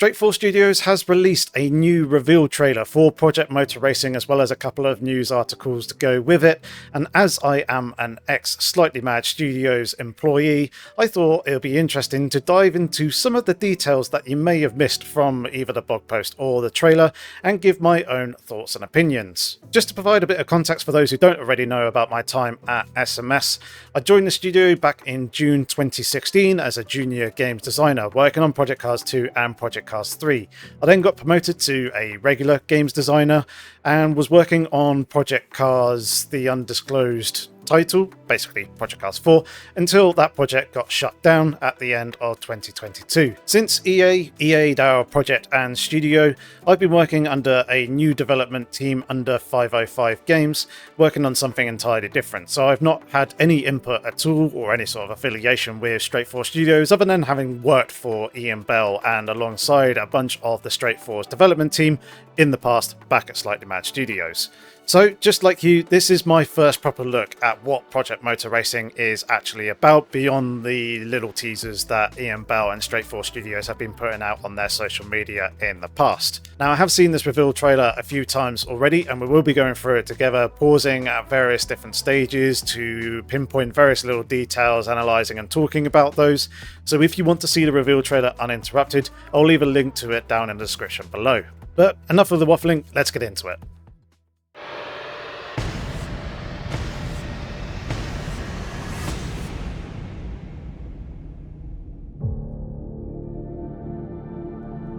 Straight 4 Studios has released a new reveal trailer for Project Motor Racing, as well as a couple of news articles to go with it. And as I am an ex-Slightly Mad Studios employee, I thought it would be interesting to dive into some of the details that you may have missed from either the blog post or the trailer and give my own thoughts and opinions. Just to provide a bit of context for those who don't already know about my time at SMS, I joined the studio back in June 2016 as a junior games designer, working on Project Cars 2 and Project Cars 3. I then got promoted to a regular games designer and was working on Project Cars The Undisclosed title, basically Project Cars 4, until that project got shut down at the end of 2022. Since EA'd our project and studio, I've been working under a new development team under 505 Games, working on something entirely different. So I've not had any input at all or any sort of affiliation with Straight 4 Studios other than having worked for Ian Bell and alongside a bunch of the Straight 4's development team in the past back at Slightly Mad Studios. So, just like you, this is my first proper look at what Project Motor Racing is actually about, beyond the little teasers that Ian Bell and Straight 4 Studios have been putting out on their social media in the past. Now, I have seen this reveal trailer a few times already, and we will be going through it together, pausing at various different stages to pinpoint various little details, analysing and talking about those. So if you want to see the reveal trailer uninterrupted, I'll leave a link to it down in the description below. But enough of the waffling, let's get into it.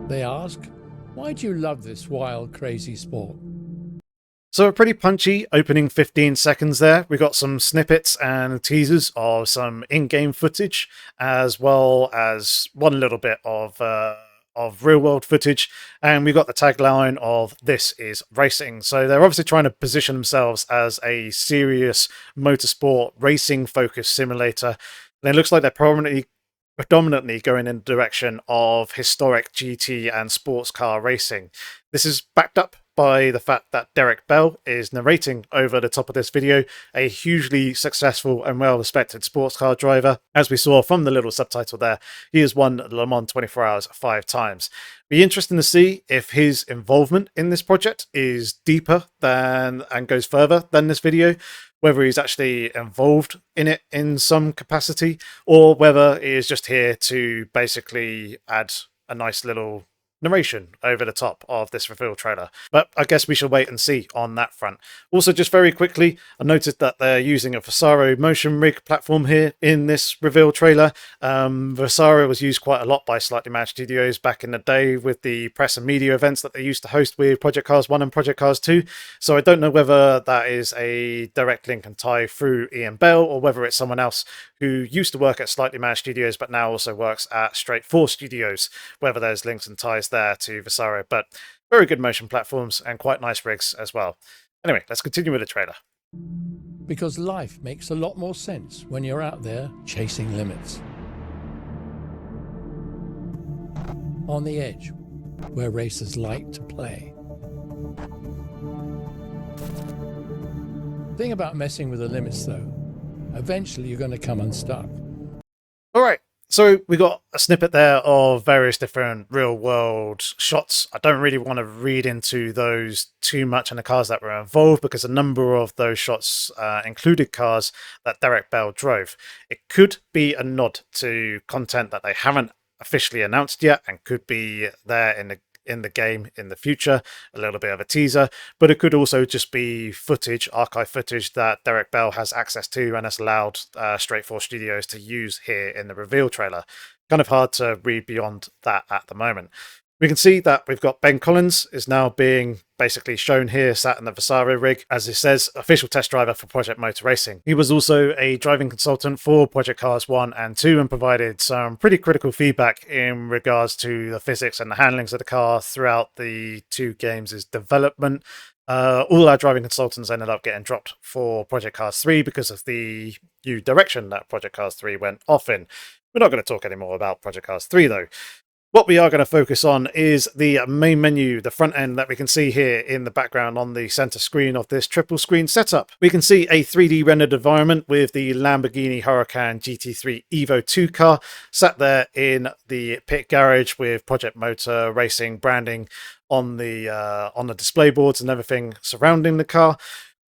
They ask, why do you love this wild, crazy sport? So a pretty punchy opening 15 seconds there. We got some snippets and teasers of some in-game footage, as well as one little bit of real-world footage, and we got the tagline of "This is racing." So they're obviously trying to position themselves as a serious motorsport racing-focused simulator. And it looks like they're predominantly going in the direction of historic GT and sports car racing. This is backed up by the fact that Derek Bell is narrating over the top of this video, a hugely successful and well-respected sports car driver. As we saw from the little subtitle there, he has won Le Mans 24 Hours 5 times. Be interesting to see if his involvement in this project is deeper than and goes further than this video, whether he's actually involved in it in some capacity, or whether he is just here to basically add a nice little narration over the top of this reveal trailer. But I guess we shall wait and see on that front. Also, just very quickly, I noted that they're using a Versaro motion rig platform here in this reveal trailer. Versaro was used quite a lot by Slightly Mad Studios back in the day with the press and media events that they used to host with Project Cars 1 and Project Cars 2. So I don't know whether that is a direct link and tie through Ian Bell, or whether it's someone else who used to work at Slightly Mad Studios but now also works at Straight 4 Studios, whether there's links and ties there to Versaro. But very good motion platforms and quite nice rigs as well. Anyway, let's continue with the trailer. Because life makes a lot more sense when you're out there chasing limits. On the edge, where racers like to play. The thing about messing with the limits, though, eventually you're going to come unstuck. All right. So we got a snippet there of various different real-world shots. I don't really want to read into those too much and the cars that were involved, because a number of those shots included cars that Derek Bell drove. It could be a nod to content that they haven't officially announced yet and could be there in the game in the future, a little bit of a teaser, but it could also just be footage, archive footage that Derek Bell has access to and has allowed Straight 4 Studios to use here in the reveal trailer. Kind of hard to read beyond that at the moment. We can see that we've got Ben Collins is now being basically shown here, sat in the Versaro rig, as it says, official test driver for Project Motor Racing. He was also a driving consultant for Project Cars 1 and 2 and provided some pretty critical feedback in regards to the physics and the handlings of the car throughout the two games' development. All our driving consultants ended up getting dropped for Project Cars 3 because of the new direction that Project Cars 3 went off in. We're not going to talk anymore about Project Cars 3 though. What we are going to focus on is the main menu, the front end that we can see here in the background on the center screen of this triple screen setup. We can see a 3D rendered environment with the Lamborghini Huracan GT3 Evo 2 car sat there in the pit garage with Project Motor Racing branding on the display boards and everything surrounding the car.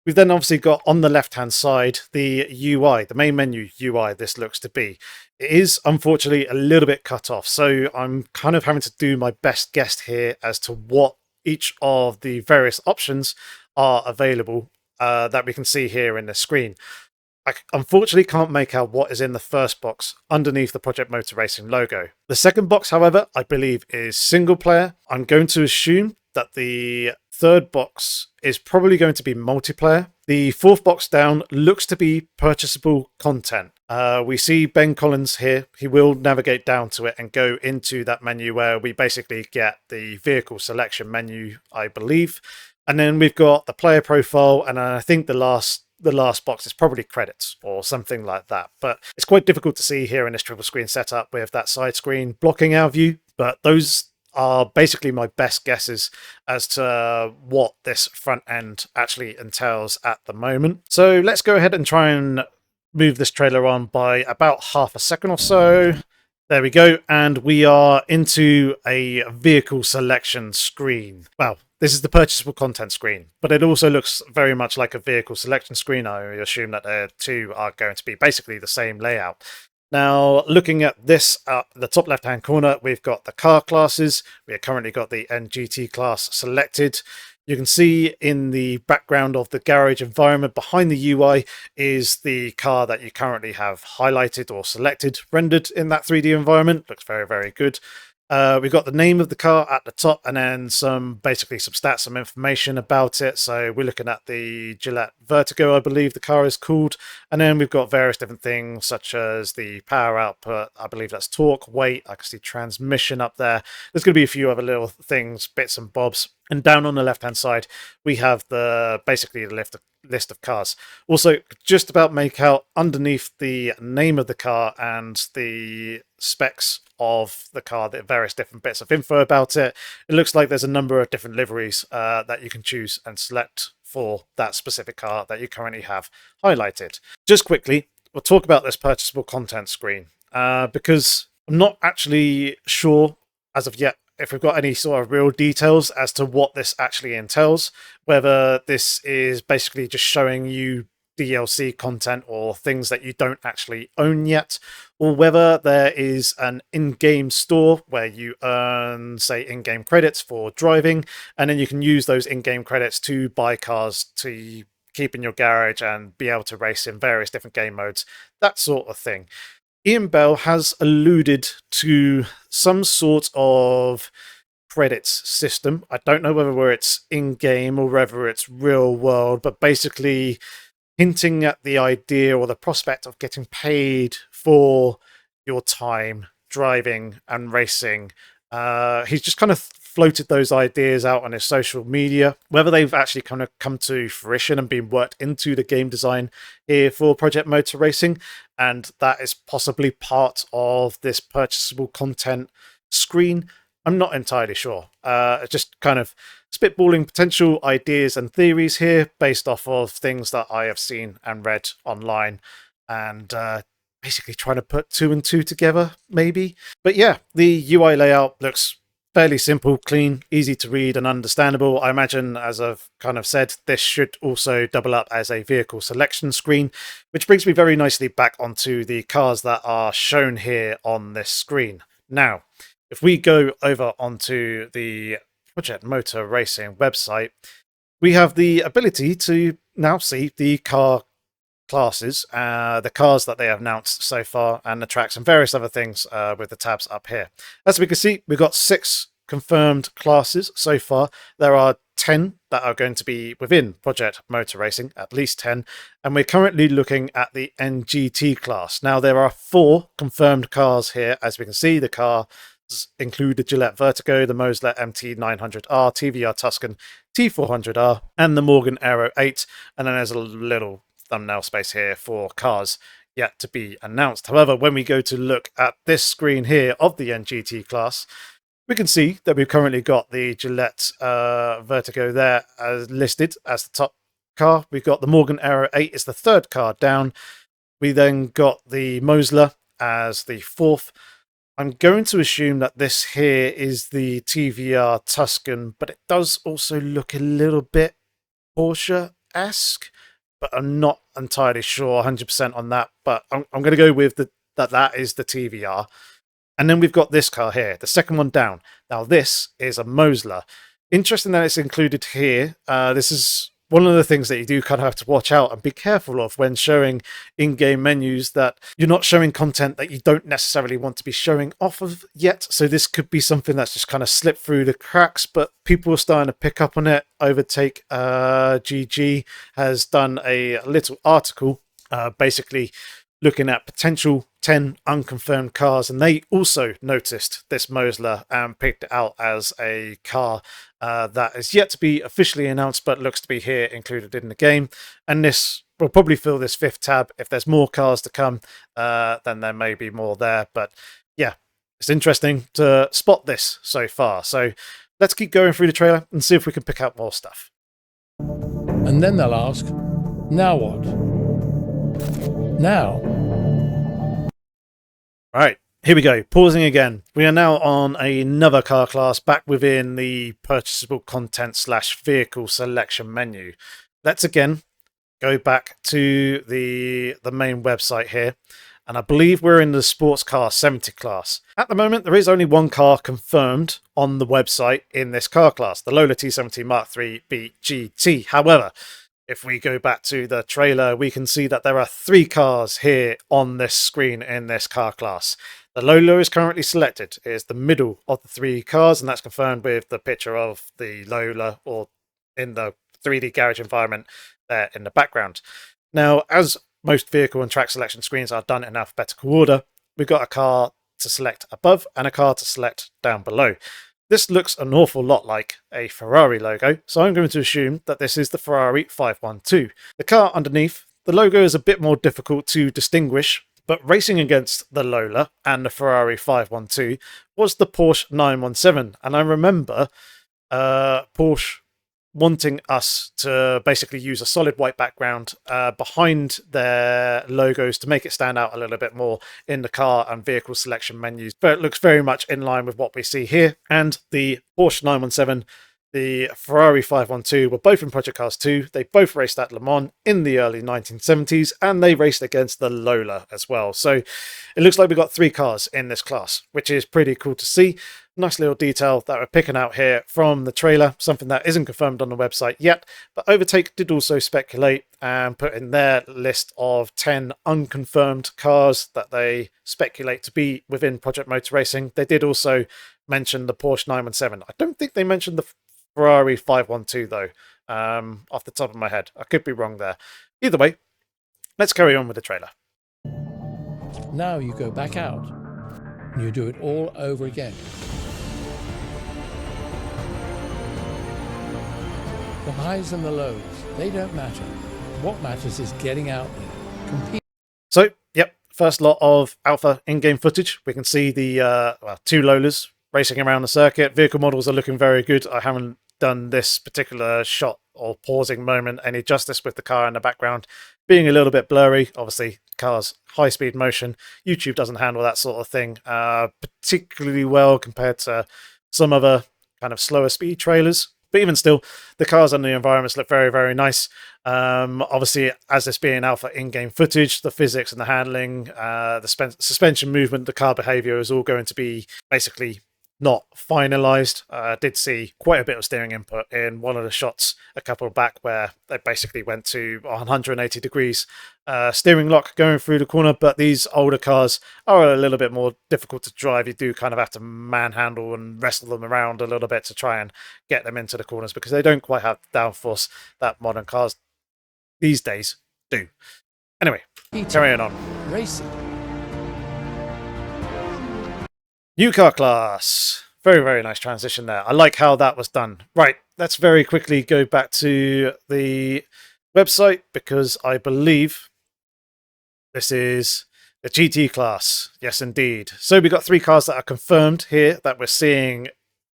We've then obviously got on the left-hand side the UI, the main menu UI this looks to be. It is unfortunately a little bit cut off, so I'm kind of having to do my best guess here as to what each of the various options are available that we can see here in the screen. I unfortunately can't make out what is in the first box underneath the Project Motor Racing logo. The second box, however, I believe is single player. I'm going to assume that the third box is probably going to be multiplayer. The fourth box down looks to be purchasable content. We see Ben Collins here. He will navigate down to it and go into that menu where we basically get the vehicle selection menu, I believe. And then we've got the player profile, and I think the last box is probably credits or something like that. But it's quite difficult to see here in this triple screen setup with that side screen blocking our view. But those are basically my best guesses as to what this front end actually entails at the moment. So let's go ahead and try and move this trailer on by about half a second or so. There we go, and we are into a vehicle selection screen. Well, this is the purchasable content screen, but it also looks very much like a vehicle selection screen. I assume that the two are going to be basically the same layout. Now, looking at this, the top left-hand corner, we've got the car classes. We have currently got the NGT class selected. You can see in the background of the garage environment behind the UI is the car that you currently have highlighted or selected, rendered in that 3D environment. Looks very, very good. We've got the name of the car at the top and then basically some stats, some information about it. So we're looking at the Gillette Vertigo, I believe the car is called. And then we've got various different things such as the power output, I believe that's torque, weight, I can see transmission up there. There's going to be a few other little things, bits and bobs. And down on the left-hand side, we have basically the list of cars. Also, just about make out underneath the name of the car and the specs of the car, the various different bits of info about it. It looks like there's a number of different liveries that you can choose and select for that specific car that you currently have highlighted. Just quickly, we'll talk about this purchasable content screen because I'm not actually sure as of yet if we've got any sort of real details as to what this actually entails, whether this is basically just showing you DLC content or things that you don't actually own yet, or whether there is an in-game store where you earn, say, in-game credits for driving, and then you can use those in-game credits to buy cars to keep in your garage and be able to race in various different game modes, that sort of thing. Ian Bell has alluded to some sort of credits system. I don't know whether it's in-game or whether it's real world, but basically hinting at the idea or the prospect of getting paid for your time driving and racing. He's just kind of floated those ideas out on his social media. Whether they've actually kind of come to fruition and been worked into the game design here for Project Motor Racing, and that is possibly part of this purchasable content screen, I'm not entirely sure. Just kind of spitballing potential ideas and theories here based off of things that I have seen and read online, and basically trying to put two and two together, maybe. But yeah, the UI layout looks fairly simple, clean, easy to read and understandable. I imagine, as I've kind of said, this should also double up as a vehicle selection screen, which brings me very nicely back onto the cars that are shown here on this screen. Now, if we go over onto the Project Motor Racing website, we have the ability to now see the car classes, the cars that they have announced so far, and the tracks and various other things with the tabs up here. As we can see, we've got 6 confirmed classes so far. There are 10 that are going to be within Project Motor Racing, at least 10, and we're currently looking at the NGT class. Now, there are 4 confirmed cars here. As we can see, the cars include the Gillette Vertigo, the Mosley MT900R, TVR Tuscan T400R, and the Morgan Aero 8, and then there's a little thumbnail space here for cars yet to be announced. However, when we go to look at this screen here of the NGT class, We can see that we've currently got the Gillette Vertigo there as listed as the top car. We've got the Morgan Aero 8 is the third car down. We then got the Mosler as the fourth. I'm going to assume that this here is the TVR Tuscan, but it does also look a little bit Porsche-esque, but I'm not entirely sure 100% on that. But I'm going to go with that is the TVR. And then we've got this car here, the second one down. Now this is a Mosler. Interesting that it's included here. This is one of the things that you do kind of have to watch out and be careful of when showing in-game menus, that you're not showing content that you don't necessarily want to be showing off of yet. So this could be something that's just kind of slipped through the cracks, but people are starting to pick up on it. Overtake GG has done a little article basically looking at potential 10 unconfirmed cars, and they also noticed this Mosler and picked it out as a car that is yet to be officially announced, but looks to be here included in the game. And this will probably fill this fifth tab. If there's more cars to come, then there may be more there. But yeah, it's interesting to spot this so far. So let's keep going through the trailer and see if we can pick out more stuff. And then they'll ask, now what? Now, Right, here we go. Pausing again. We are now on another car class back within the purchasable content / vehicle selection menu. Let's again go back to the main website here. And I believe we're in the sports car 70 class. At the moment, there is only one car confirmed on the website in this car class, the Lola T70 Mark III B GT. However, if we go back to the trailer, we can see that there are 3 cars here on this screen in this car class. The Lola is currently selected. It is the middle of the 3 cars, and that's confirmed with the picture of the Lola or in the 3D garage environment there in the background. Now, as most vehicle and track selection screens are done in alphabetical order, we've got a car to select above and a car to select down below. This looks an awful lot like a Ferrari logo, so I'm going to assume that this is the Ferrari 512. The car underneath, the logo is a bit more difficult to distinguish, but racing against the Lola and the Ferrari 512 was the Porsche 917, and I remember Porsche wanting us to basically use a solid white background behind their logos to make it stand out a little bit more in the car and vehicle selection menus. But it looks very much in line with what we see here. And the Porsche 917, the Ferrari 512 were both in Project Cars 2. They both raced at Le Mans in the early 1970s, and they raced against the Lola as well. So it looks like we've got 3 cars in this class, which is pretty cool to see. Nice little detail that we're picking out here from the trailer, something that isn't confirmed on the website yet, but Overtake did also speculate and put in their list of 10 unconfirmed cars that they speculate to be within Project Motor Racing. They did also mention the Porsche 917. I don't think they mentioned the Ferrari 512 though, off the top of my head. I could be wrong there. Either way, let's carry on with the trailer. now you go back out and you do it all over again. The highs and the lows, they don't matter. What matters is getting out there, compete. So, yep, first lot of alpha in-game footage. We can see the 2 Lolas racing around the circuit. Vehicle models are looking very good. I haven't done this particular shot or pausing moment any justice with the car in the background being a little bit blurry. Obviously, car's high-speed motion. YouTube doesn't handle that sort of thing particularly well compared to some other kind of slower speed trailers. But even still, the cars and the environments look very, very nice. Obviously, as this being alpha in-game footage, the physics and the handling, the suspension movement, the car behavior is all going to be basically not finalized. I did see quite a bit of steering input in one of the shots a couple back where they basically went to 180 degrees steering lock going through the corner, but these older cars are a little bit more difficult to drive. You do kind of have to manhandle and wrestle them around a little bit to try and get them into the corners because they don't quite have the downforce that modern cars these days do. Anyway, carrying on. Racing. New car class. Very, very nice transition there. I like how that was done. Right, let's very quickly go back to the website because I believe this is The GT class, yes indeed. So we got 3 cars that are confirmed here that we're seeing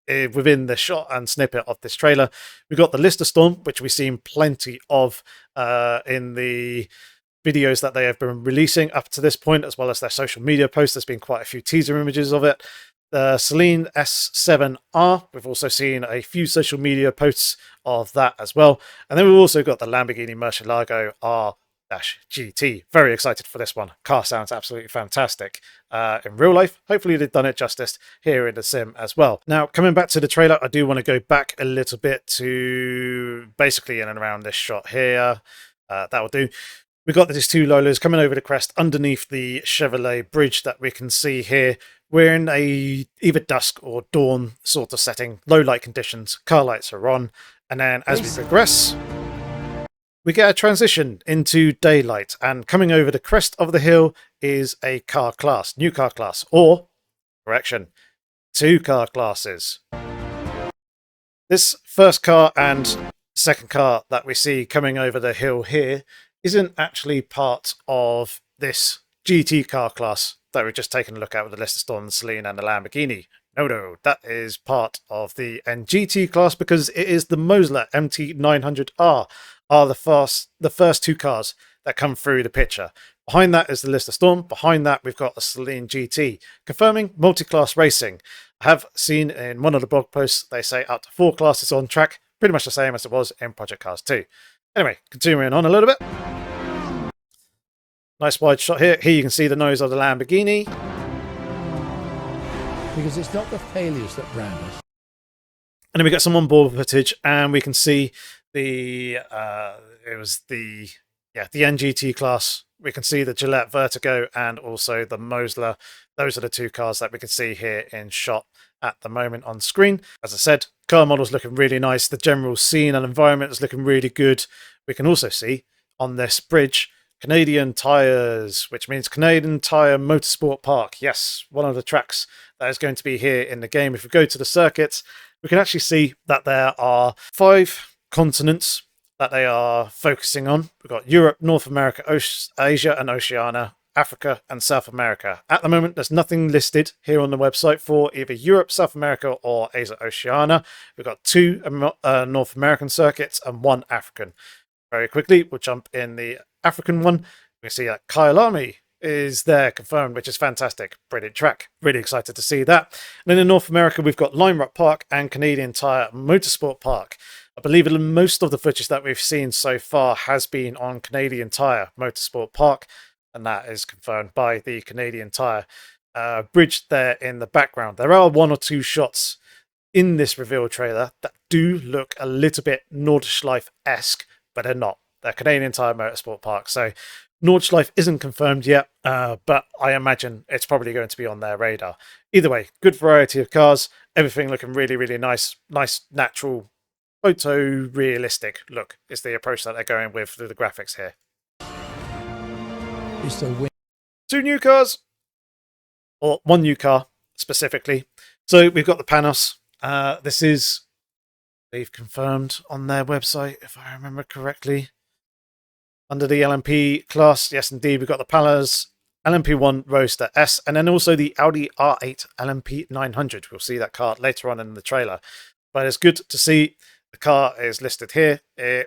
within the shot and snippet of this trailer. We've got the Lister Storm, which we've seen plenty of in the videos that they have been releasing up to this point, as well as their social media posts. There's been quite a few teaser images of it. The Celine S7R, we've also seen a few social media posts of that as well. And then we've also got the Lamborghini Murcielago R-GT. Very excited for this one. Car sounds absolutely fantastic in real life. Hopefully they've done it justice here in the sim as well. Now, coming back to the trailer, I do want to go back a little bit to basically in and around this shot here. That will do. We've got these 2 Lolas coming over the crest underneath the Chevrolet bridge that we can see here. We're in a either dusk or dawn sort of setting, low light conditions, car lights are on, and then as we progress, we get a transition into daylight, and coming over the crest of the hill is a car class, new car class, or, correction, 2 car classes. This first car and second car that we see coming over the hill here isn't actually part of this GT car class that we've just taken a look at with the Lister Storm, the Celine and the Lamborghini. No, that is part of the NGT class because it is the Mosler MT900R are the first 2 cars that come through the picture. Behind that is the Lister Storm. Behind that, we've got the Celine GT, confirming multi-class racing. I have seen in one of the blog posts, they say up to 4 classes on track, pretty much the same as it was in Project Cars 2. Anyway, continuing on a little bit. Nice wide shot here. Here you can see the nose of the Lamborghini. Because it's not the failures that brand us. And then we get some onboard footage, and we can see the the NGT class. We can see the Gillette Vertigo and also the Mosler. Those are the 2 cars that we can see here in shot at the moment on screen. As I said, car model's looking really nice. The general scene and environment is looking really good. We can also see on this bridge Canadian Tires, which means Canadian Tire Motorsport Park. Yes, one of the tracks that is going to be here in the game. If we go to the circuits, we can actually see that there are 5 continents that they are focusing on. We've got Europe, North America, Asia and Oceania, Africa and South America. At the moment, there's nothing listed here on the website for either Europe, South America or Asia, Oceania. We've got 2 North American circuits and 1 African. Very quickly, we'll jump in the African one. We can see that Kyalami is there confirmed, which is fantastic. Brilliant track. Really excited to see that. And then in North America, we've got Lime Rock Park and Canadian Tire Motorsport Park. I believe most of the footage that we've seen so far has been on Canadian Tire Motorsport Park, and that is confirmed by the Canadian Tire bridge there in the background. There are 1 or 2 shots in this reveal trailer that do look a little bit Nordschleife-esque, but they're not. They're Canadian Tire Motorsport Park. So Nordschleife isn't confirmed yet, but I imagine it's probably going to be on their radar. Either way, good variety of cars. Everything looking really, really nice. Nice, natural, photo-realistic look is the approach that they're going with through the graphics here. It's the win. 2 new cars, or 1 new car specifically. So we've got the Panos. This is, they've confirmed on their website, if I remember correctly, under the LMP class. Yes, indeed, we've got the Panos LMP1 Roadster S, and then also the Audi R8 LMP 900. We'll see that car later on in the trailer. But it's good to see the car is listed here. The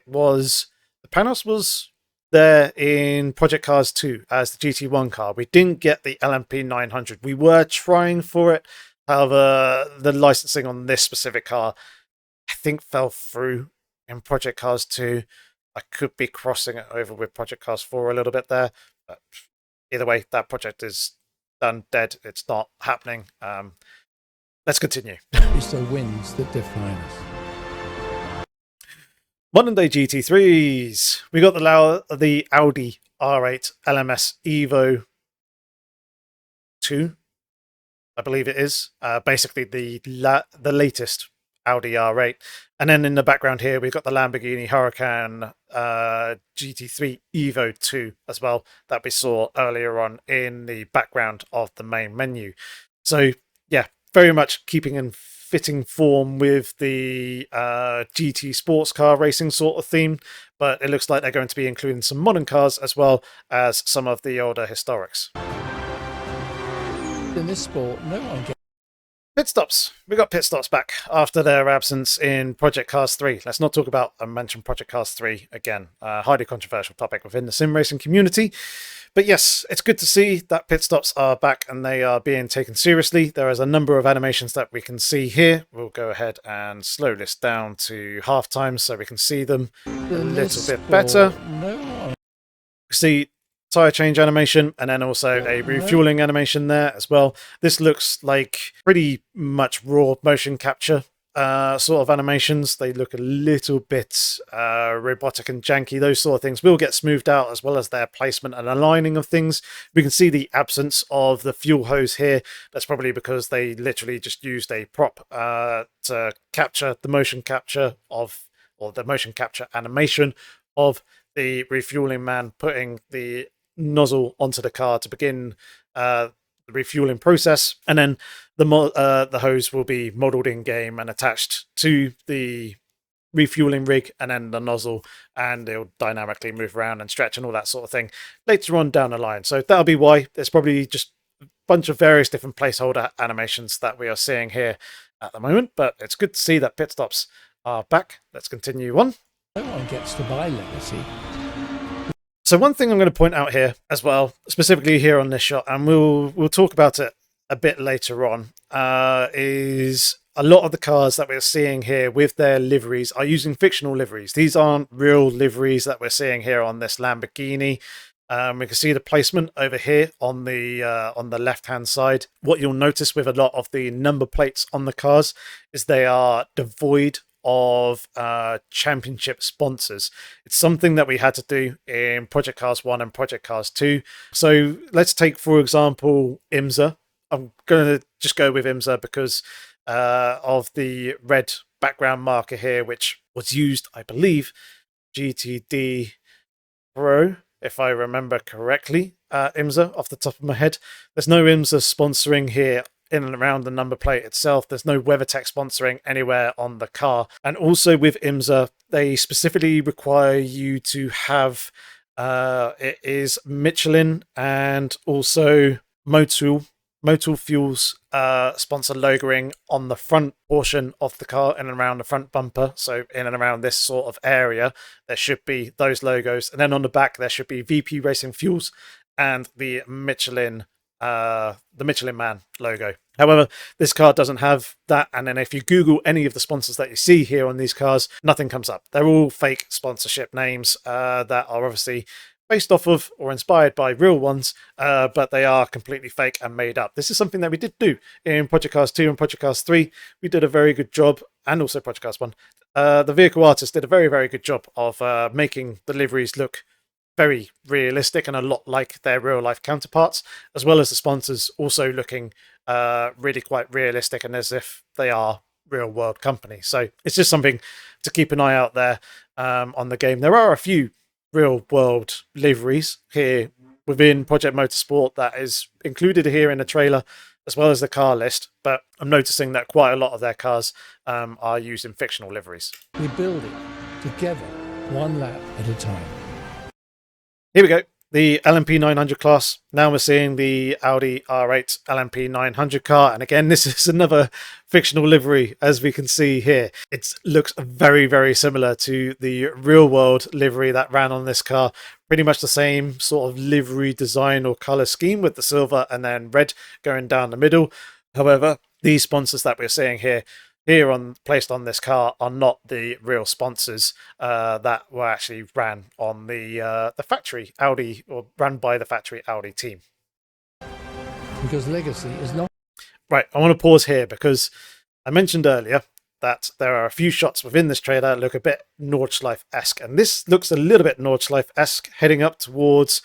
Panos was there in Project Cars 2 as the GT1 car. We didn't get the LMP 900. We were trying for it. However, the licensing on this specific car, I think, fell through in Project Cars 2. I could be crossing it over with Project Cars 4 a little bit there. But either way, that project is done, dead. It's not happening. Let's continue. It's the wins that define us. Modern day GT3s. We got the Audi R8 LMS Evo 2, I believe it is. Basically the latest Audi R8. And then in the background here, we've got the Lamborghini Huracan GT3 Evo 2 as well, that we saw earlier on in the background of the main menu. So yeah, very much keeping in fitting form with the GT sports car racing sort of theme, but it looks like they're going to be including some modern cars as well as some of the older historics. In this sport, no one gets Pit stops. We got pit stops back after their absence in Project Cars 3. Let's not talk about, I mentioned Project Cars 3 again. Highly controversial topic within the sim racing community. But yes, it's good to see that pit stops are back and they are being taken seriously. There is a number of animations that we can see here. We'll go ahead and slow this down to halftime so we can see them a little bit better. No one. See tire change animation and then also a refueling animation there as well. This looks like pretty much raw motion capture sort of animations. They look a little bit robotic and janky. Those sort of things will get smoothed out, as well as their placement and aligning of things. We can see the absence of the fuel hose here. That's probably because they literally just used a prop to capture the motion capture of, or the motion capture animation of the refueling man putting the nozzle onto the car to begin the refueling process, and then the hose will be modeled in game and attached to the refueling rig and then the nozzle, and it'll dynamically move around and stretch and all that sort of thing later on down the line. So that'll be why there's probably just a bunch of various different placeholder animations that we are seeing here at the moment, but it's good to see that pit stops are back. Let's continue on. No one gets to buy Legacy. So one thing I'm going to point out here as well, specifically here on this shot, and we'll talk about it a bit later on, is a lot of the cars that we're seeing here with their liveries are using fictional liveries. These aren't real liveries that we're seeing here on this Lamborghini. We can see the placement over here on the left-hand side. What you'll notice with a lot of the number plates on the cars is they are devoid of championship sponsors. It's something that we had to do in Project Cars 1 and Project Cars 2. So let's take, for example, IMSA. I'm going to just go with IMSA because of the red background marker here, which was used, I believe, GTD Pro, if I remember correctly, IMSA off the top of my head. There's no IMSA sponsoring here in and around the number plate itself. There's no WeatherTech sponsoring anywhere on the car. And also with IMSA, they specifically require you to have it is Michelin and also Motul Fuels sponsor logoing on the front portion of the car in and around the front bumper. So in and around this sort of area, there should be those logos. And then on the back, there should be VP Racing Fuels and the Michelin Man logo. However, this car doesn't have that, and then if you Google any of the sponsors that you see here on these cars, nothing comes up. They're all fake sponsorship names that are obviously based off of or inspired by real ones, but they are completely fake and made up. This is something that we did do in Project Cars 2 and Project Cars 3. We did a very good job, and also Project Cars 1. The vehicle artists did a very, very good job of making the liveries look very realistic and a lot like their real life counterparts, as well as the sponsors also looking really quite realistic and as if they are real world companies. So it's just something to keep an eye out there on the game. There are a few real world liveries here within Project Motorsport that is included here in the trailer as well as the car list, but I'm noticing that quite a lot of their cars are using fictional liveries. We build it together, one lap at a time. Here we go, the LMP 900 class. Now we're seeing the Audi R8 LMP 900 car. And again, this is another fictional livery, as we can see here. It looks very, very similar to the real world livery that ran on this car. Pretty much the same sort of livery design or color scheme with the silver and then red going down the middle. However, these sponsors that we're seeing here placed on this car are not the real sponsors that were actually ran on the factory Audi, or ran by the factory Audi team. Because Legacy is not... Right, I want to pause here because I mentioned earlier that there are a few shots within this trailer that look a bit Nordschleife-esque, and this looks a little bit Nordschleife-esque heading up towards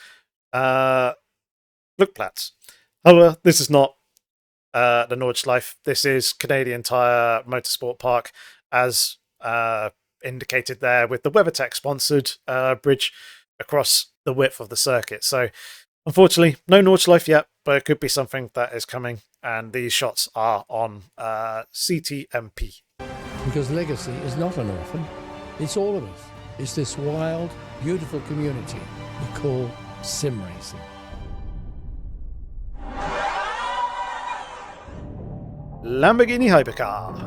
Flugplatz. However, this is not the Nordschleife. This is Canadian Tire Motorsport Park, as indicated there with the WeatherTech sponsored bridge across the width of the circuit. So unfortunately, no Nordschleife yet, but it could be something that is coming, and these shots are on CTMP. Because Legacy is not an orphan. It's all of us. It's this wild, beautiful community we call sim racing. Lamborghini Hypercar.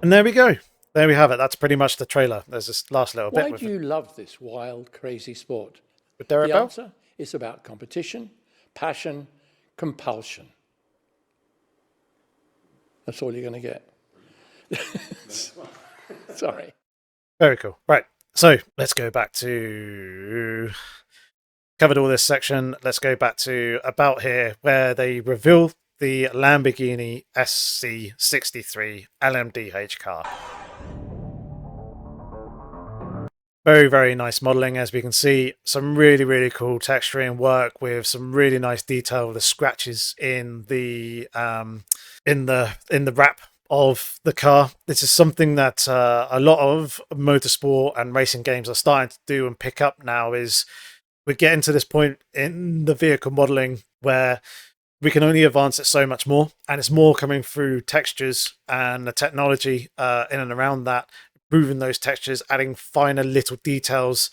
And there we go. There we have it. That's pretty much the trailer. There's this last little bit. Why do you love this wild, crazy sport? With Derek The Bell? answer is about competition, passion, compulsion. That's all you're going to get. Sorry. Very cool. Right. So let's go back to... Covered all this section. Let's go back to about here where they reveal the Lamborghini SC63 LMDH car. Very, very nice modelling, as we can see. Some really, really cool texturing work with some really nice detail. The scratches in the wrap of the car. This is something that a lot of motorsport and racing games are starting to do and pick up now. Is we're getting to this point in the vehicle modelling where we can only advance it so much more, and it's more coming through textures and the technology in and around that, improving those textures, adding finer little details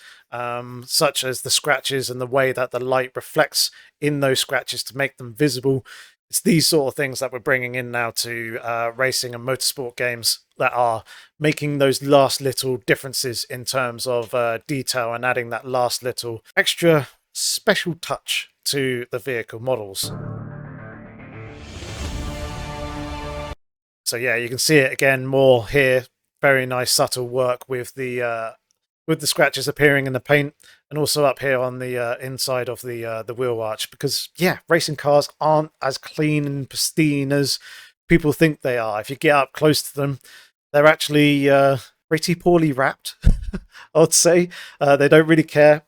such as the scratches and the way that the light reflects in those scratches to make them visible. It's these sort of things that we're bringing in now to racing and motorsport games that are making those last little differences in terms of detail and adding that last little extra special touch to the vehicle models. So yeah, you can see it again more here. Very nice subtle work with the scratches appearing in the paint, and also up here on the inside of the wheel arch. Because yeah, racing cars aren't as clean and pristine as people think they are. If you get up close to them, they're actually pretty poorly wrapped. I'd say they don't really care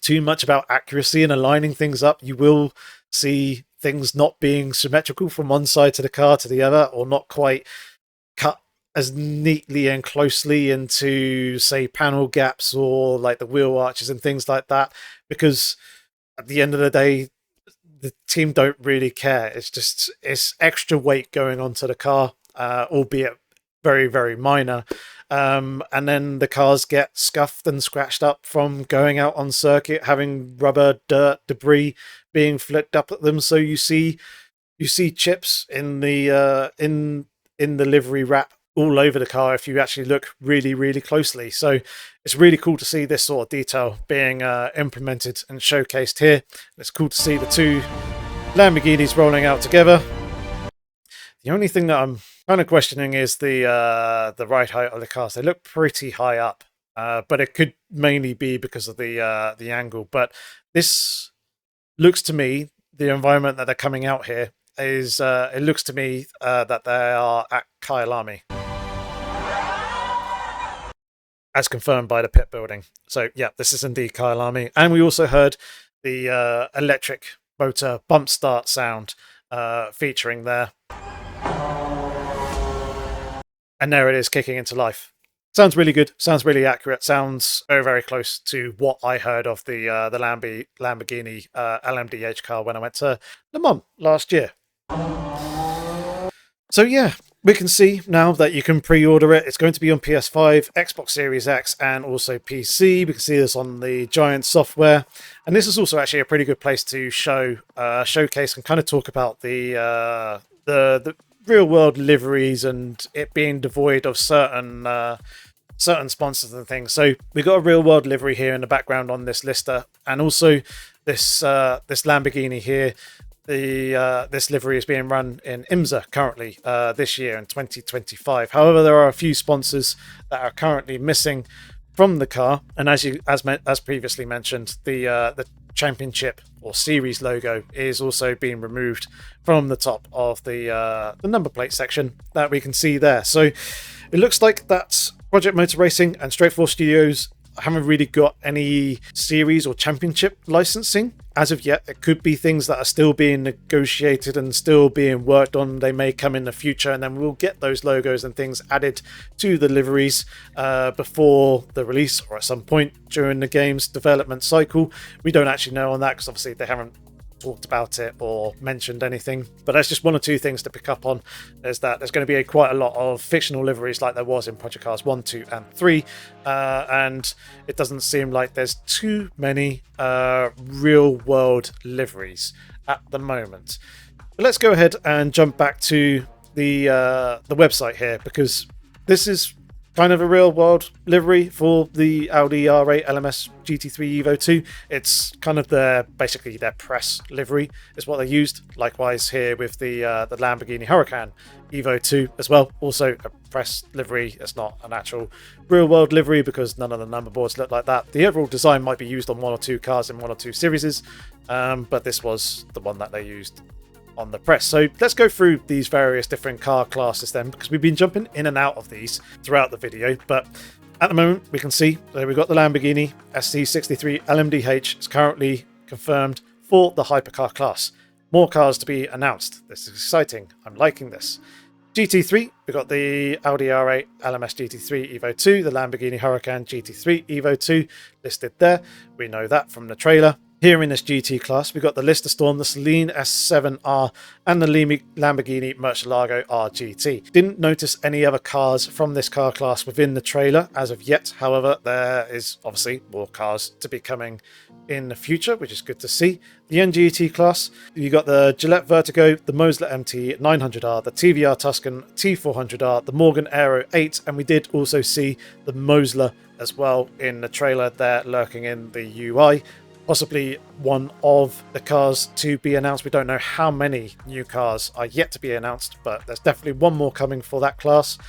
too much about accuracy and aligning things up. You will see things not being symmetrical from one side to the car to the other, or not quite cut as neatly and closely into, say, panel gaps or like the wheel arches and things like that, because at the end of the day, the team don't really care. It's extra weight going onto the car, albeit very, very minor. And then the cars get scuffed and scratched up from going out on circuit, having rubber, dirt, debris being flicked up at them. So you see chips in the livery wrap all over the car if you actually look really, really closely. So it's really cool to see this sort of detail being implemented and showcased here. It's cool to see the two Lamborghinis rolling out together. The only thing that I'm kind of questioning is the ride height of the cars. They look pretty high up, but it could mainly be because of the angle. But this looks to me, the environment that they're coming out here is, it looks to me that they are at Kyalami, as confirmed by the pit building. So yeah, this is indeed Kyalami. And we also heard the electric motor bump start sound featuring there. And there it is, kicking into life. Sounds really good. Sounds really accurate. Sounds very, very close to what I heard of the Lamborghini LMDH car when I went to Le Mans last year. So yeah, we can see now that you can pre-order it. It's going to be on PS5, Xbox Series X, and also PC. We can see this on the Giant software. And this is also actually a pretty good place to showcase and kind of talk about the real world liveries and it being devoid of certain sponsors and things. So we got a real world livery here in the background on this lister, and also this Lamborghini here. This livery is being run in IMSA currently this year in 2025. However, there are a few sponsors that are currently missing from the car, and as previously mentioned, the championship or series logo is also being removed from the top of the number plate section that we can see there. So it looks like that Project Motor Racing and Straight Force Studios haven't really got any series or championship licensing as of yet. It could be things that are still being negotiated and still being worked on. They may come in the future, and then we'll get those logos and things added to the liveries before the release or at some point during the game's development cycle. We don't actually know on that because obviously they haven't talked about it or mentioned anything. But there's just one or two things to pick up on. There's that there's going to be quite a lot of fictional liveries like there was in Project Cars 1, 2, and 3. And it doesn't seem like there's too many real world liveries at the moment. But let's go ahead and jump back to the website here, because this is kind of a real world livery for the Audi R8 LMS GT3 Evo 2. It's kind of basically their press livery is what they used. Likewise here with the Lamborghini Huracan Evo 2 as well. Also a press livery. It's not an actual real world livery because none of the number boards look like that. The overall design might be used on one or two cars in one or two series, but this was the one that they used on the press. So let's go through these various different car classes then, because we've been jumping in and out of these throughout the video. But at the moment we can see that we've got the Lamborghini ST63 LMDH. It's currently confirmed for the hypercar class. More cars to be announced. This is exciting. I'm liking this. GT3, we've got the Audi R8 LMS GT3 Evo 2, the Lamborghini Huracan GT3 Evo 2 listed there. We know that from the trailer. Here in this GT class, we've got the Lister Storm, the Saleen S7R, and the Lamborghini Murcielago RGT. Didn't notice any other cars from this car class within the trailer as of yet. However, there is obviously more cars to be coming in the future, which is good to see. The NGT class, you got the Gillette Vertigo, the Mosler MT 900R, the TVR Tuscan T400R, the Morgan Aero 8, and we did also see the Mosler as well in the trailer there lurking in the UI. Possibly one of the cars to be announced. We don't know how many new cars are yet to be announced, but there's definitely one more coming for that class.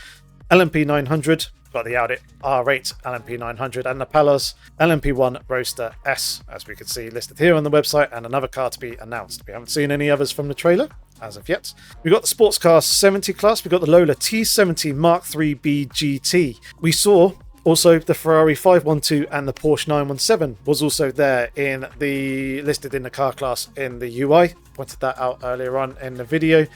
LMP 900, got the Audi R8 LMP 900 and the Palos LMP1 Roadster S, as we can see listed here on the website, and another car to be announced. We haven't seen any others from the trailer as of yet. We've got the Sports Car 70 class. We've got the Lola T70 Mark III B GT. We saw also the Ferrari 512 and the Porsche 917 was also there listed in the car class in the UI. Pointed that out earlier on in the video.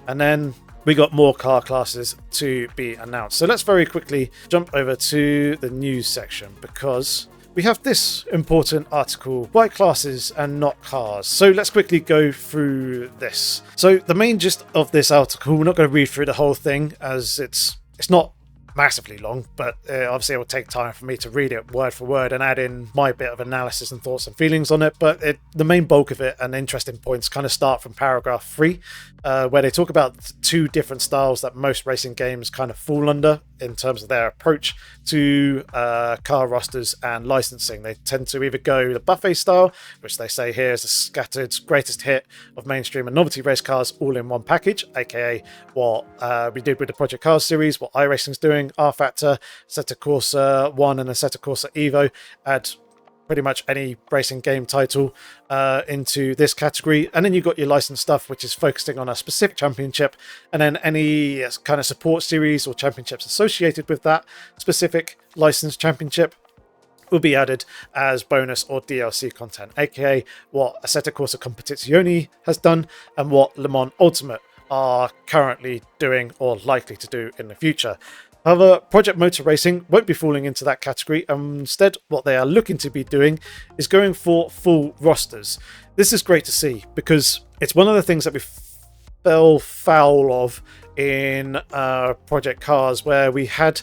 And then we got more car classes to be announced. So let's very quickly jump over to the news section, because we have this important article, why classes and not cars. So let's quickly go through this. So the main gist of this article, we're not going to read through the whole thing as it's not massively long, but obviously it will take time for me to read it word for word and add in my bit of analysis and thoughts and feelings on it. But the main bulk of it and interesting points kind of start from paragraph 3, where they talk about two different styles that most racing games kind of fall under in terms of their approach to car rosters and licensing. They tend to either go the buffet style, which they say here is a scattered greatest hit of mainstream and novelty race cars all in one package, aka what we did with the Project Cars series, what iRacing's doing. R-Factor, Assetto Corsa 1 and Assetto Corsa Evo add pretty much any racing game title into this category. And then you've got your licensed stuff, which is focusing on a specific championship, and then any kind of support series or championships associated with that specific licensed championship will be added as bonus or DLC content, aka what Assetto Corsa Competizione has done and what Le Mans Ultimate are currently doing or likely to do in the future. However, Project Motor Racing won't be falling into that category, and instead what they are looking to be doing is going for full rosters. This is great to see, because it's one of the things that we fell foul of in Project Cars, where we had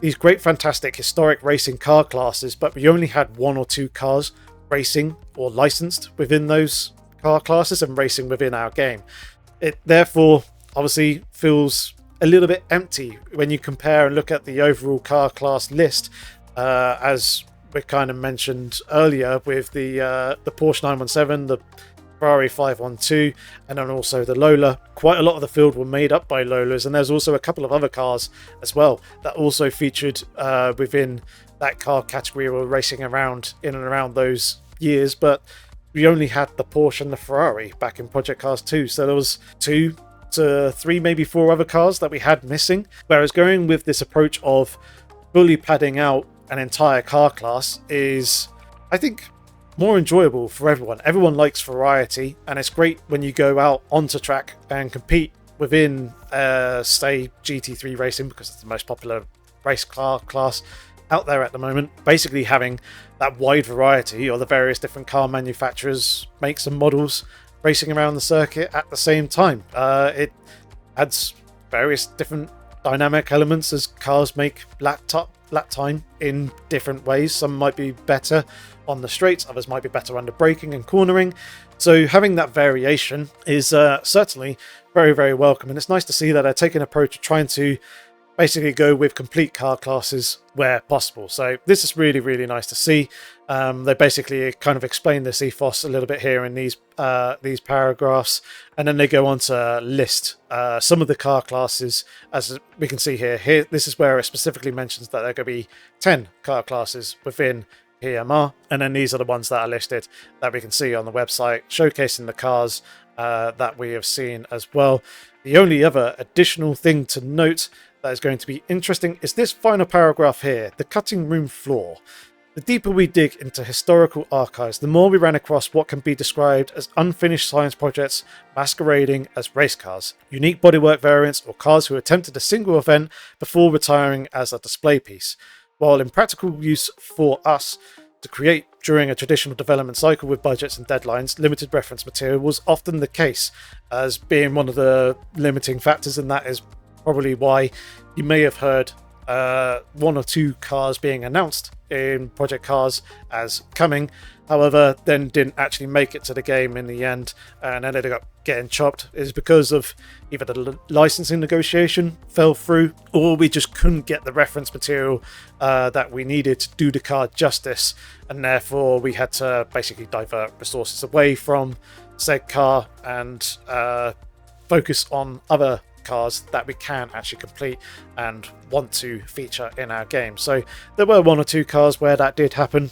these great, fantastic, historic racing car classes, but we only had one or two cars racing or licensed within those car classes and racing within our game. It therefore obviously feels a little bit empty when you compare and look at the overall car class list, as we kind of mentioned earlier with the Porsche 917, the Ferrari 512, and then also the Lola. Quite a lot of the field were made up by Lolas, and there's also a couple of other cars as well that also featured within that car category or racing around in and around those years, but we only had the Porsche and the Ferrari back in Project Cars 2, so there was 2 to 3, maybe 4 other cars that we had missing. Whereas going with this approach of fully padding out an entire car class is, I think, more enjoyable for everyone. Everyone likes variety, and it's great when you go out onto track and compete within, say, GT3 racing, because it's the most popular race car class out there at the moment. Basically having that wide variety, or the various different car manufacturers, makes and models, racing around the circuit at the same time. It adds various different dynamic elements as cars make lap time in different ways. Some might be better on the straights, others might be better under braking and cornering. So having that variation is certainly very, very welcome. And it's nice to see that they're taking an approach of trying to basically go with complete car classes where possible. So this is really, really nice to see. They basically kind of explain this ethos a little bit here in these paragraphs, and then they go on to list some of the car classes. As we can see here, this is where it specifically mentions that there are going to be 10 car classes within PMR, and then these are the ones that are listed that we can see on the website, showcasing the cars that we have seen as well. The only other additional thing to note that is going to be interesting is this final paragraph here, the cutting room floor. The deeper we dig into historical archives, the more we ran across what can be described as unfinished science projects masquerading as race cars, unique bodywork variants, or cars who attempted a single event before retiring as a display piece. While in practical use for us to create during a traditional development cycle with budgets and deadlines, limited reference material was often the case, as being one of the limiting factors, and that is probably why you may have heard one or two cars being announced in Project Cars as coming, however then didn't actually make it to the game in the end and ended up getting chopped, is because of either the licensing negotiation fell through, or we just couldn't get the reference material that we needed to do the car justice, and therefore we had to basically divert resources away from said car and focus on other cars that we can actually complete and want to feature in our game. So there were one or two cars where that did happen,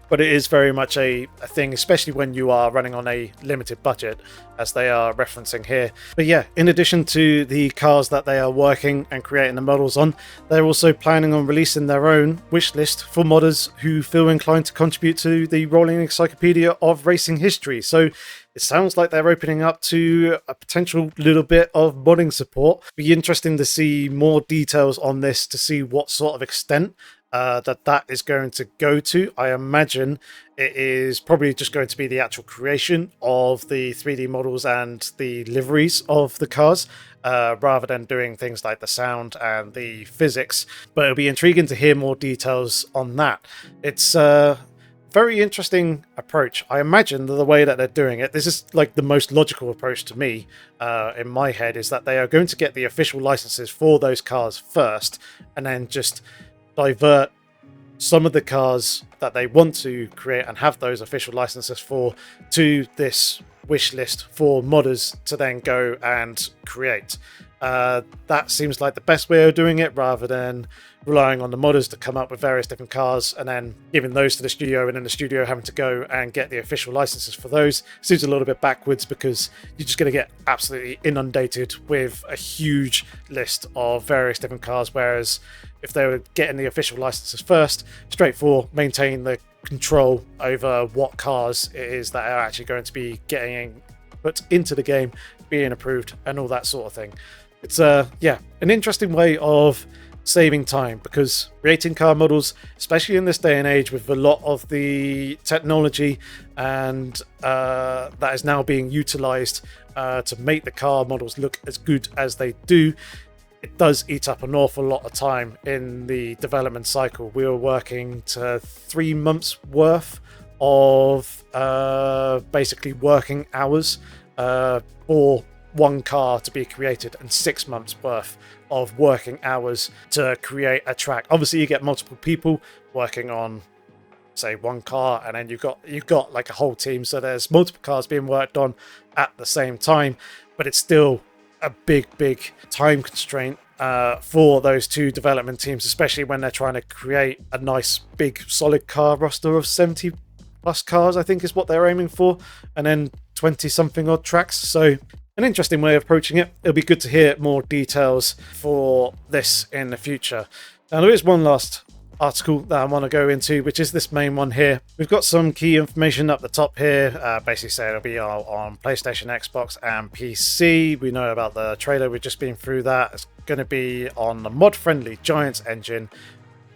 but it is very much a thing, especially when you are running on a limited budget, as they are referencing here. But yeah, in addition to the cars that they are working and creating the models on, they're also planning on releasing their own wish list for modders who feel inclined to contribute to the rolling encyclopedia of racing history. So it sounds like they're opening up to a potential little bit of modding support. Be interesting to see more details on this, to see what sort of extent that is going to go to. I imagine it is probably just going to be the actual creation of the 3D models and the liveries of the cars, rather than doing things like the sound and the physics. But it'll be intriguing to hear more details on that. It's very interesting approach. I imagine that the way that they're doing it, this is like the most logical approach to me in my head, is that they are going to get the official licenses for those cars first, and then just divert some of the cars that they want to create and have those official licenses for to this wish list for modders to then go and create. That seems like the best way of doing it, rather than relying on the modders to come up with various different cars and then giving those to the studio, and then the studio having to go and get the official licenses for those. Seems a little bit backwards, because you're just going to get absolutely inundated with a huge list of various different cars, whereas if they were getting the official licenses first, straightforward, maintain the control over what cars it is that are actually going to be getting put into the game, being approved, and all that sort of thing. It's an interesting way of saving time, because creating car models, especially in this day and age with a lot of the technology and that is now being utilized to make the car models look as good as they do, it does eat up an awful lot of time in the development cycle. We were working to 3 months worth of basically working hours for one car to be created, and 6 months worth of working hours to create a track. Obviously you get multiple people working on, say, one car, and then you've got like a whole team, so there's multiple cars being worked on at the same time, but it's still a big time constraint for those two development teams, especially when they're trying to create a nice big solid car roster of 70 plus cars, I think is what they're aiming for, and then 20 something odd tracks. So an interesting way of approaching it. It'll be good to hear more details for this in the future. Now there is one last article that I want to go into, which is this main one here. We've got some key information up the top here, basically saying it'll be on PlayStation, Xbox and PC. We know about the trailer, we've just been through that. It's going to be on the mod-friendly Giants engine.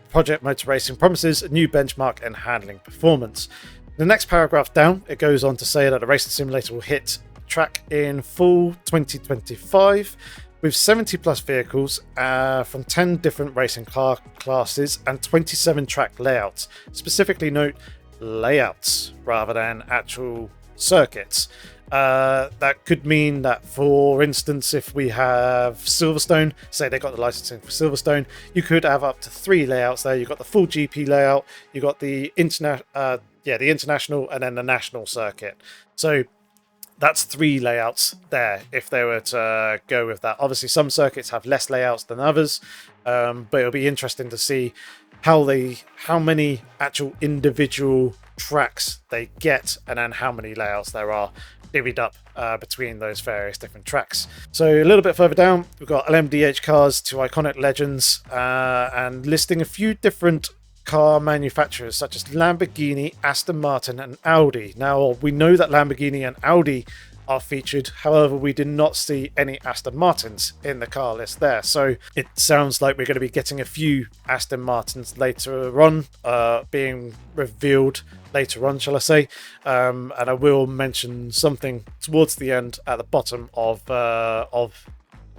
Project Motor Racing promises a new benchmark in handling performance. The next paragraph down, it goes on to say that the racing simulator will hit track in fall 2025 with 70 plus vehicles from 10 different racing car classes and 27 track layouts. Specifically note layouts rather than actual circuits. That could mean that, for instance, if we have Silverstone, say they got the licensing for Silverstone, you could have up to 3 layouts there. You've got the full GP layout, you've got the the international, and then the national circuit. So that's 3 layouts there if they were to go with that. Obviously, some circuits have less layouts than others, but it'll be interesting to see how many actual individual tracks they get, and then how many layouts there are divvied up between those various different tracks. So a little bit further down, we've got LMDH cars to iconic legends, and listing a few different car manufacturers such as Lamborghini, Aston Martin and Audi. Now, we know that Lamborghini and Audi are featured, however we did not see any Aston Martins in the car list there, so it sounds like we're going to be getting a few Aston Martins later on, being revealed later on, shall I say, and I will mention something towards the end at the bottom of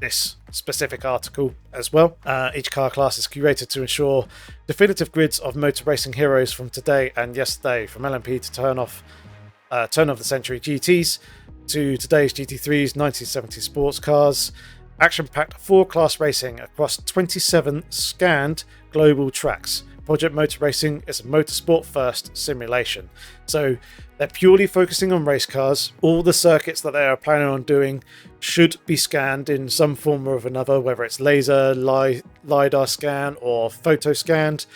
this specific article as well. Each car class is curated to ensure definitive grids of motor racing heroes from today and yesterday, from LMP to turn of the century GTs to today's GT3s, 1970 sports cars. Action-packed 4-class racing across 27 scanned global tracks. Project Motor Racing is a motorsport first simulation. So they're purely focusing on race cars. All the circuits that they are planning on doing should be scanned in some form or another, whether it's laser, LiDAR scan or photo scanned.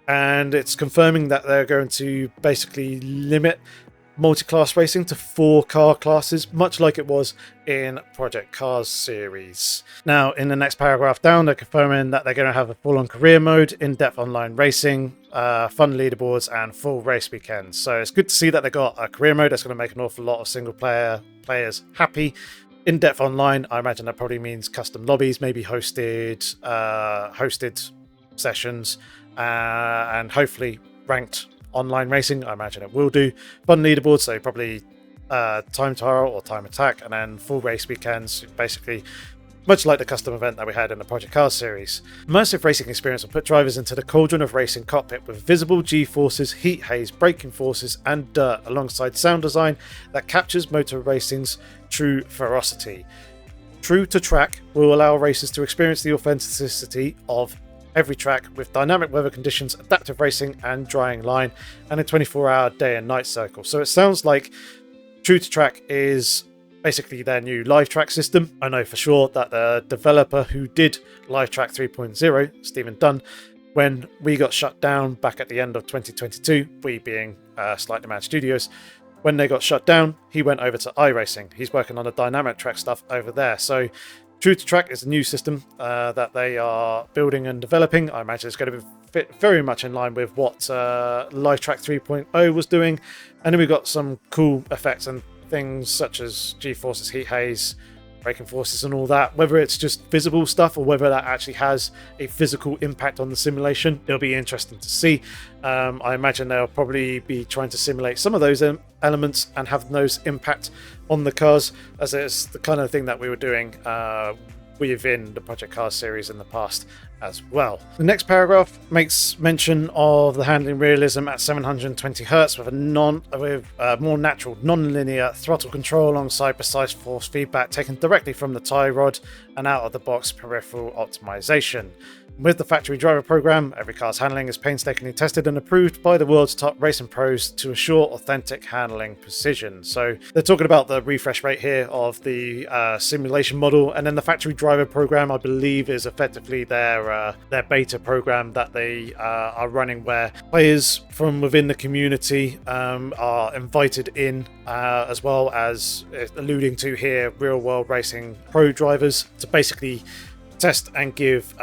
And it's confirming that they're going to basically limit multi-class racing to 4 car classes, much like it was in Project Cars series. Now, in the next paragraph down, they're confirming that they're going to have a full-on career mode, in-depth online racing, fun leaderboards, and full race weekends. So it's good to see that they got a career mode that's going to make an awful lot of single-player players happy. In-depth online, I imagine that probably means custom lobbies, maybe hosted sessions, and hopefully ranked online racing. I imagine it will do. Fun leaderboards, so probably time trial or time attack, and then full race weekends, basically much like the custom event that we had in the Project Cars series. Immersive racing experience will put drivers into the cauldron of racing cockpit with visible G-forces, heat haze, braking forces and dirt, alongside sound design that captures motor racing's true ferocity. True to Track will allow racers to experience the authenticity of every track with dynamic weather conditions, adaptive racing and drying line, and a 24-hour day and night cycle. So it sounds like True to Track is basically their new live track system. I know for sure that the developer who did Live Track 3.0, Stephen Dunn, when we got shut down back at the end of 2022, we being Slightly Mad Studios, when they got shut down, he went over to iRacing. He's working on the dynamic track stuff over there. So True to Track is a new system that they are building and developing. I imagine it's going to fit very much in line with what Live Track 3.0 was doing. And then we've got some cool effects and things such as G-forces, heat haze, braking forces and all that. Whether it's just visible stuff or whether that actually has a physical impact on the simulation, it'll be interesting to see. I imagine they'll probably be trying to simulate some of those elements and have those impact on the cars, as it's the kind of thing that we were doing within the Project Cars series in the past as well. The next paragraph makes mention of the handling realism at 720 Hz with a more natural, non-linear throttle control alongside precise force feedback taken directly from the tie rod and out-of-the-box peripheral optimization. With the factory driver program, every car's handling is painstakingly tested and approved by the world's top racing pros to assure authentic handling precision. So they're talking about the refresh rate here of the simulation model, and then the factory driver program, I believe, is effectively their beta program that they are running, where players from within the community are invited in, as well as alluding to here, real world racing pro drivers to basically test and give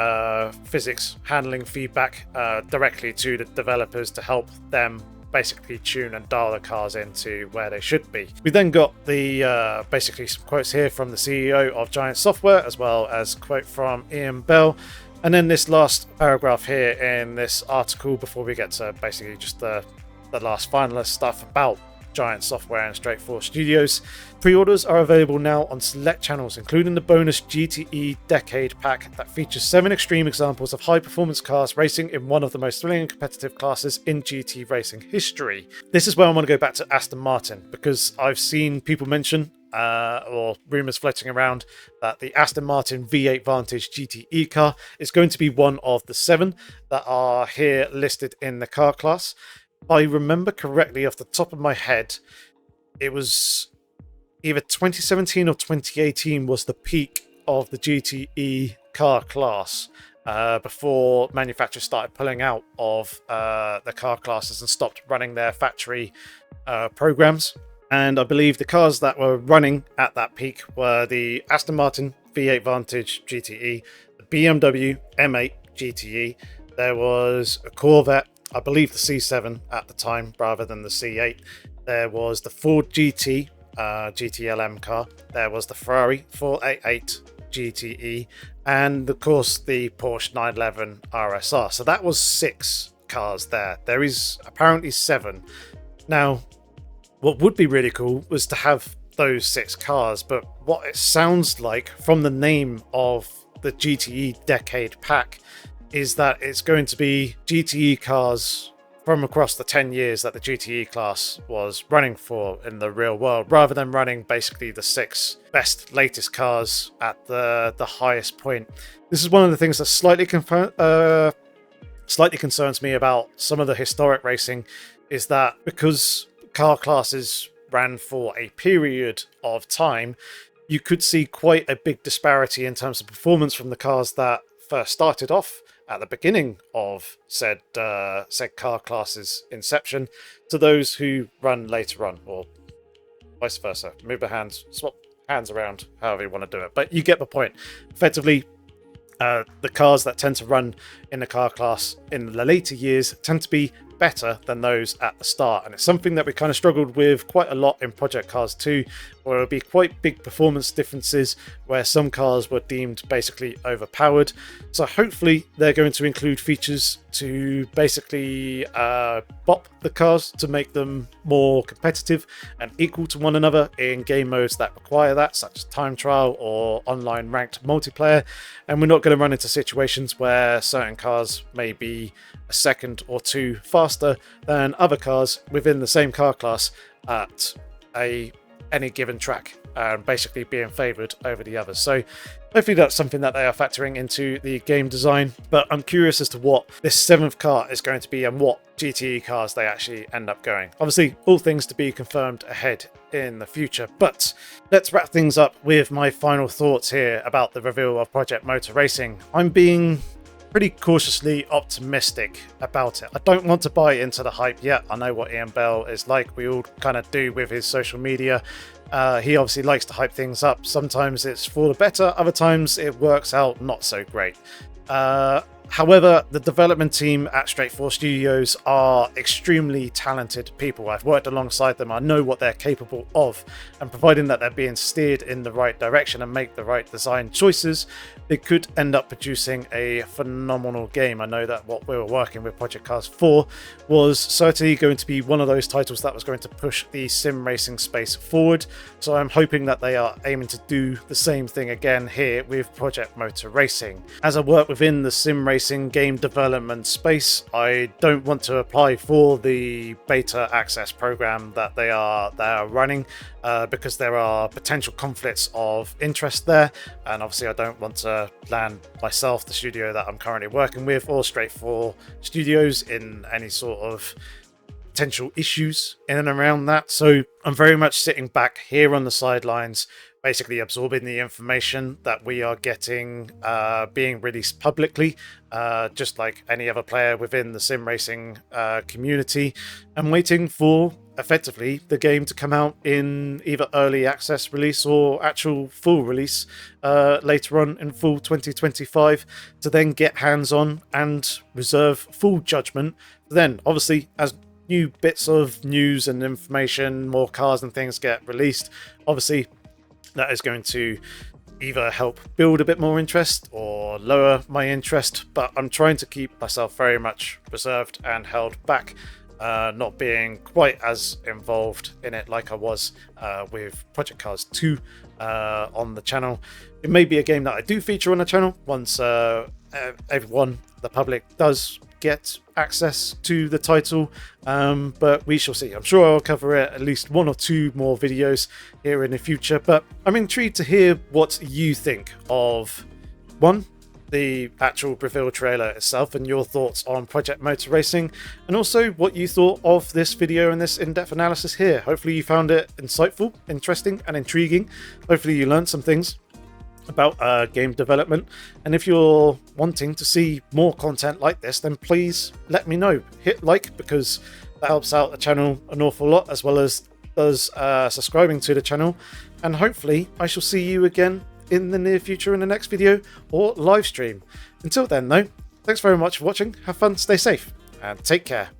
physics handling feedback directly to the developers to help them basically tune and dial the cars into where they should be. We then got the basically some quotes here from the CEO of Giant Software, as well as a quote from Ian Bell. And then this last paragraph here in this article, before we get to basically just the the last finalist stuff about Giant Software and Straight Force Studios. Pre-orders are available now on select channels, including the bonus GTE Decade Pack that features 7 extreme examples of high-performance cars racing in one of the most thrilling and competitive classes in GT racing history. This is where I want to go back to Aston Martin, because I've seen people mention or rumours floating around that the Aston Martin V8 Vantage GTE car is going to be one of the 7 that are here listed in the car class. If I remember correctly off the top of my head, it was either 2017 or 2018 was the peak of the GTE car class before manufacturers started pulling out of the car classes and stopped running their factory programs. And I believe the cars that were running at that peak were the Aston Martin V8 Vantage GTE, the BMW M8 GTE, there was a Corvette, I believe the C7 at the time rather than the C8. There was the Ford GT GTLM car. There was the Ferrari 488 GTE, and of course the Porsche 911 RSR. So that was 6 cars there. There is apparently 7. Now, what would be really cool was to have those 6 cars, but what it sounds like from the name of the GTE Decade Pack is that it's going to be GTE cars from across the 10 years that the GTE class was running for in the real world, rather than running basically the 6 best latest cars at the highest point. This is one of the things that slightly concerns me about some of the historic racing, is that because car classes ran for a period of time, you could see quite a big disparity in terms of performance from the cars that first started off at the beginning of said car class's inception to those who run later on, or vice versa. Move the hands, swap hands around, however you want to do it. But you get the point. Effectively, the cars that tend to run in the car class in the later years tend to be better than those at the start, and it's something that we kind of struggled with quite a lot in Project Cars 2, where it would be quite big performance differences where some cars were deemed basically overpowered. So hopefully they're going to include features to basically bop the cars to make them more competitive and equal to one another in game modes that require that, such as time trial or online ranked multiplayer. And we're not going to run into situations where certain cars may be a second or 2 faster than other cars within the same car class at any given track, and basically being favoured over the others. So hopefully that's something that they are factoring into the game design, but I'm curious as to what this 7th car is going to be and what GTE cars they actually end up going. Obviously, all things to be confirmed ahead in the future, but let's wrap things up with my final thoughts here about the reveal of Project Motor Racing. I'm being pretty cautiously optimistic about it. I don't want to buy into the hype yet. I know what Ian Bell is like. We all kind of do with his social media. He obviously likes to hype things up. Sometimes it's for the better, other times it works out not so great. However, the development team at Straight Force Studios are extremely talented people. I've worked alongside them. I know what they're capable of, and providing that they're being steered in the right direction and make the right design choices, they could end up producing a phenomenal game. I know that what we were working with Project Cars 4 was certainly going to be one of those titles that was going to push the sim racing space forward. So I'm hoping that they are aiming to do the same thing again here with Project Motor Racing. As I work within the sim racing game development space, I don't want to apply for the beta access program that they are running because there are potential conflicts of interest there, and obviously I don't want to land myself, the studio that I'm currently working with, or Straight Force Studios in any sort of potential issues in and around that. So I'm very much sitting back here on the sidelines, basically absorbing the information that we are getting being released publicly, just like any other player within the sim racing community, and waiting for effectively the game to come out in either early access release or actual full release later on in full 2025, to then get hands on and reserve full judgment. Then obviously, as new bits of news and information, more cars and things get released, obviously that is going to either help build a bit more interest or lower my interest, but I'm trying to keep myself very much reserved and held back not being quite as involved in it like I was with Project Cars 2 on the channel. It may be a game that I do feature on the channel once everyone, the public, does get access to the title, but we shall see. I'm sure I'll cover it at least 1 or 2 more videos here in the future, but I'm intrigued to hear what you think of, one, the actual reveal trailer itself and your thoughts on Project Motor Racing, and also what you thought of this video and this in-depth analysis here. Hopefully you found it insightful, interesting and intriguing. Hopefully you learned some things about game development, and if you're wanting to see more content like this, then please let me know. Hit like, because that helps out the channel an awful lot, as well as does subscribing to the channel, and hopefully I shall see you again in the near future in the next video or live stream. Until then though, thanks very much for watching, have fun, stay safe, and take care.